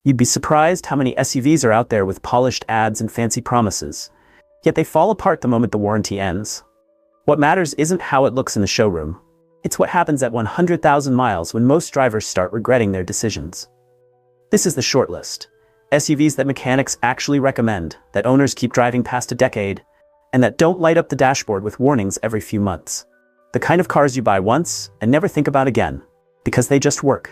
You'd be surprised how many SUVs are out there with polished ads and fancy promises. Yet they fall apart the moment the warranty ends. What matters isn't how it looks in the showroom. It's what happens at 100,000 miles when most drivers start regretting their decisions. This is the short list. SUVs that mechanics actually recommend, that owners keep driving past a decade, and that don't light up the dashboard with warnings every few months. The kind of cars you buy once and never think about again, because they just work.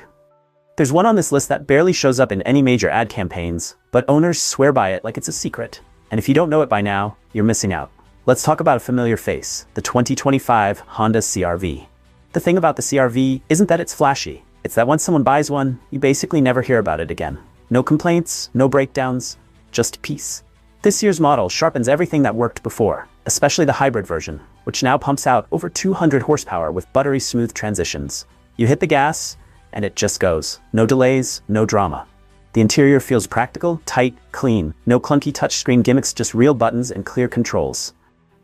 There's one on this list that barely shows up in any major ad campaigns, but owners swear by it like it's a secret. And if you don't know it by now, you're missing out. Let's talk about a familiar face, the 2025 Honda CR-V. The thing about the CR-V isn't that it's flashy. It's that once someone buys one, you basically never hear about it again. No complaints, no breakdowns, just peace. This year's model sharpens everything that worked before, especially the hybrid version, which now pumps out over 200 horsepower with buttery smooth transitions. You hit the gas, and it just goes. No delays, no drama. The interior feels practical, tight, clean. No clunky touchscreen gimmicks, just real buttons and clear controls.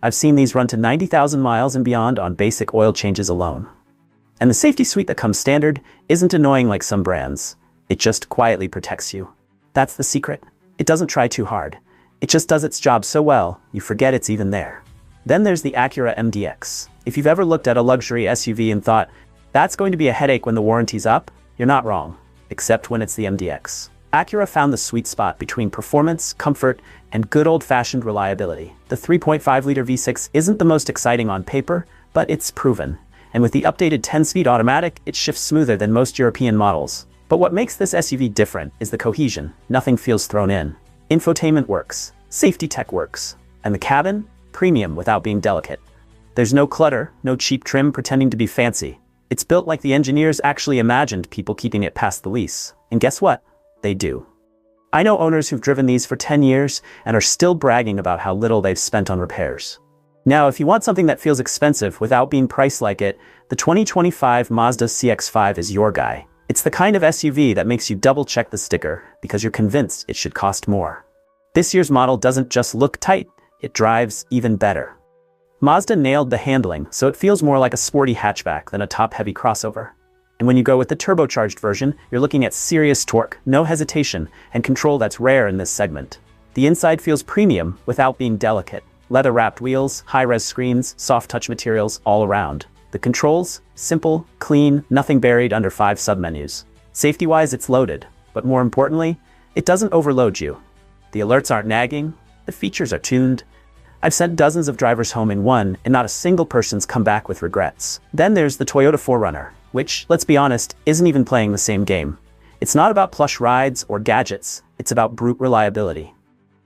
I've seen these run to 90,000 miles and beyond on basic oil changes alone. And the safety suite that comes standard isn't annoying like some brands. It just quietly protects you. That's the secret. It doesn't try too hard. It just does its job so well, you forget it's even there. Then there's the Acura MDX. If you've ever looked at a luxury SUV and thought, that's going to be a headache when the warranty's up, you're not wrong, except when it's the MDX. Acura found the sweet spot between performance, comfort, and good old-fashioned reliability. The 3.5-liter V6 isn't the most exciting on paper, but it's proven. And with the updated 10-speed automatic, it shifts smoother than most European models. But what makes this SUV different is the cohesion. Nothing feels thrown in. Infotainment works, safety tech works, and the cabin? Premium without being delicate. There's no clutter, no cheap trim pretending to be fancy. It's built like the engineers actually imagined people keeping it past the lease. And guess what? They do. I know owners who've driven these for 10 years and are still bragging about how little they've spent on repairs. Now, if you want something that feels expensive without being priced like it, the 2025 Mazda CX-5 is your guy. It's the kind of SUV that makes you double-check the sticker because you're convinced it should cost more. This year's model doesn't just look tight, it drives even better. Mazda nailed the handling, so it feels more like a sporty hatchback than a top-heavy crossover. And when you go with the turbocharged version, you're looking at serious torque, no hesitation, and control that's rare in this segment. The inside feels premium without being delicate. Leather-wrapped wheels, high-res screens, soft-touch materials all around. The controls? Simple, clean, nothing buried under 5 submenus. Safety-wise, it's loaded, but more importantly, it doesn't overload you. The alerts aren't nagging, the features are tuned. I've sent dozens of drivers home in one, and not a single person's come back with regrets. Then there's the Toyota 4Runner, which, let's be honest, isn't even playing the same game. It's not about plush rides or gadgets, it's about brute reliability.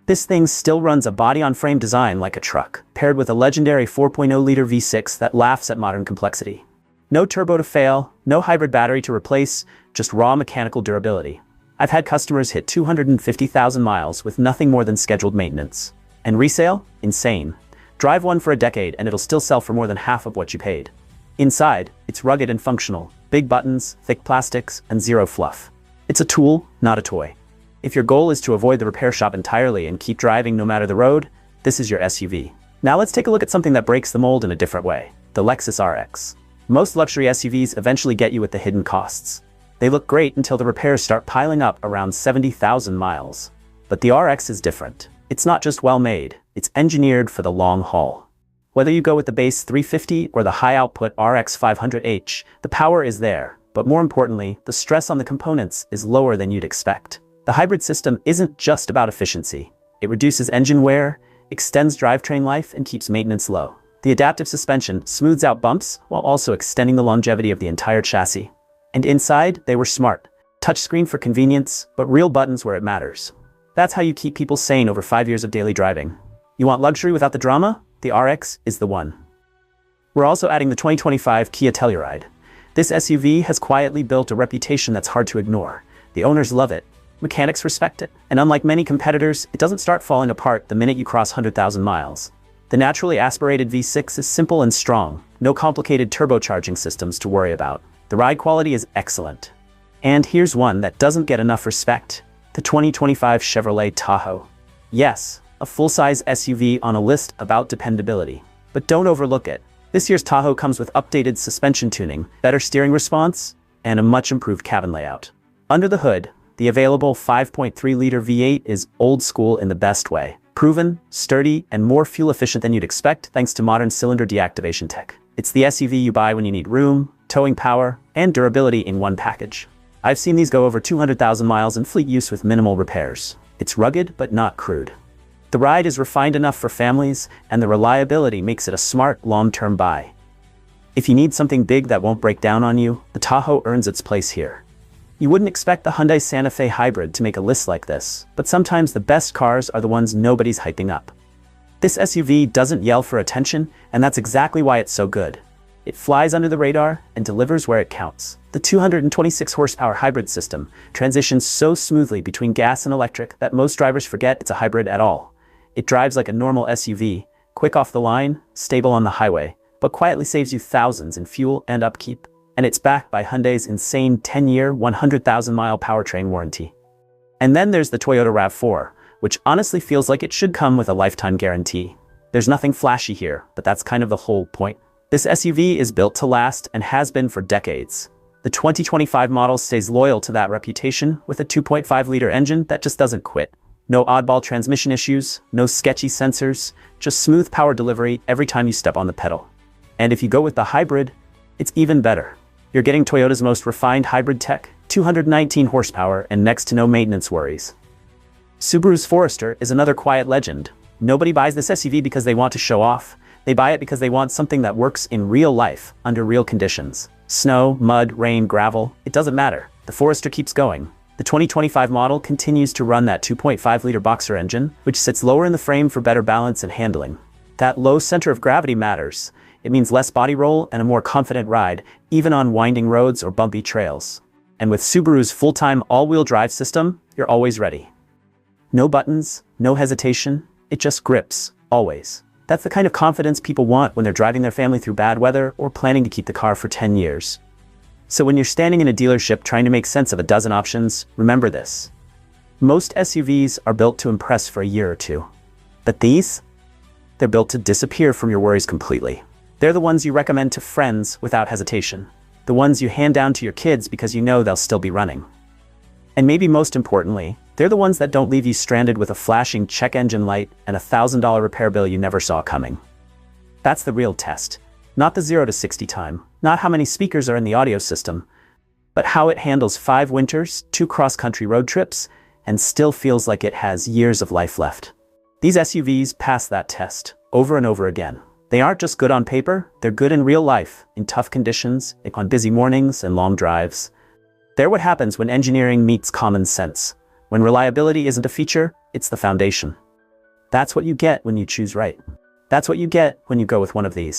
This thing still runs a body-on-frame design like a truck, paired with a legendary 4.0-liter V6 that laughs at modern complexity. No turbo to fail, no hybrid battery to replace, just raw mechanical durability. I've had customers hit 250,000 miles with nothing more than scheduled maintenance. And resale? Insane. Drive one for a decade and it'll still sell for more than half of what you paid. Inside, it's rugged and functional. Big buttons, thick plastics, and zero fluff. It's a tool, not a toy. If your goal is to avoid the repair shop entirely and keep driving no matter the road, this is your SUV. Now let's take a look at something that breaks the mold in a different way. The Lexus RX. Most luxury SUVs eventually get you with the hidden costs. They look great until the repairs start piling up around 70,000 miles. But the RX is different. It's not just well made, it's engineered for the long haul. Whether you go with the base 350 or the high-output RX 500h, the power is there, but more importantly, the stress on the components is lower than you'd expect. The hybrid system isn't just about efficiency. It reduces engine wear, extends drivetrain life, and keeps maintenance low. The adaptive suspension smooths out bumps while also extending the longevity of the entire chassis. And inside, they were smart. Touchscreen for convenience, but real buttons where it matters. That's how you keep people sane over 5 years of daily driving. You want luxury without the drama? The RX is the one. We're also adding the 2025 Kia Telluride. This SUV has quietly built a reputation that's hard to ignore. The owners love it. Mechanics respect it. And unlike many competitors, it doesn't start falling apart the minute you cross 100,000 miles. The naturally aspirated V6 is simple and strong. No complicated turbocharging systems to worry about. The ride quality is excellent. And here's one that doesn't get enough respect. The 2025 Chevrolet Tahoe. Yes, a full-size SUV on a list about dependability. But don't overlook it. This year's Tahoe comes with updated suspension tuning, better steering response, and a much improved cabin layout. Under the hood, the available 5.3-liter V8 is old school in the best way. Proven, sturdy, and more fuel efficient than you'd expect thanks to modern cylinder deactivation tech. It's the SUV you buy when you need room, towing power, and durability in one package. I've seen these go over 200,000 miles in fleet use with minimal repairs. It's rugged but not crude. The ride is refined enough for families, and the reliability makes it a smart, long-term buy. If you need something big that won't break down on you, the Tahoe earns its place here. You wouldn't expect the Hyundai Santa Fe Hybrid to make a list like this, but sometimes the best cars are the ones nobody's hyping up. This SUV doesn't yell for attention, and that's exactly why it's so good. It flies under the radar and delivers where it counts. The 226 horsepower hybrid system transitions so smoothly between gas and electric that most drivers forget it's a hybrid at all. It drives like a normal SUV, quick off the line, stable on the highway, but quietly saves you thousands in fuel and upkeep. And it's backed by Hyundai's insane 10-year, 100,000-mile powertrain warranty. And then there's the Toyota RAV4, which honestly feels like it should come with a lifetime guarantee. There's nothing flashy here, but that's kind of the whole point. This SUV is built to last and has been for decades. The 2025 model stays loyal to that reputation with a 2.5-liter engine that just doesn't quit. No oddball transmission issues, no sketchy sensors, just smooth power delivery every time you step on the pedal. And if you go with the hybrid, it's even better. You're getting Toyota's most refined hybrid tech, 219 horsepower, and next to no maintenance worries. Subaru's Forester is another quiet legend. Nobody buys this SUV because they want to show off. They buy it because they want something that works in real life, under real conditions. Snow, mud, rain, gravel, it doesn't matter. The Forester keeps going. The 2025 model continues to run that 2.5-liter boxer engine, which sits lower in the frame for better balance and handling. That low center of gravity matters. It means less body roll and a more confident ride, even on winding roads or bumpy trails. And with Subaru's full-time all-wheel drive system, you're always ready. No buttons, no hesitation, it just grips, always. That's the kind of confidence people want when they're driving their family through bad weather or planning to keep the car for 10 years. So when you're standing in a dealership trying to make sense of a dozen options, remember this. Most SUVs are built to impress for a year or two. But these? They're built to disappear from your worries completely. They're the ones you recommend to friends without hesitation. The ones you hand down to your kids because you know they'll still be running. And maybe most importantly, they're the ones that don't leave you stranded with a flashing check engine light and a $1,000 repair bill you never saw coming. That's the real test. Not the 0 to 60 time, not how many speakers are in the audio system, but how it handles 5 winters, 2 cross-country road trips, and still feels like it has years of life left. These SUVs pass that test, over and over again. They aren't just good on paper, they're good in real life, in tough conditions, on busy mornings and long drives. They're what happens when engineering meets common sense. When reliability isn't a feature, it's the foundation. That's what you get when you choose right. That's what you get when you go with one of these.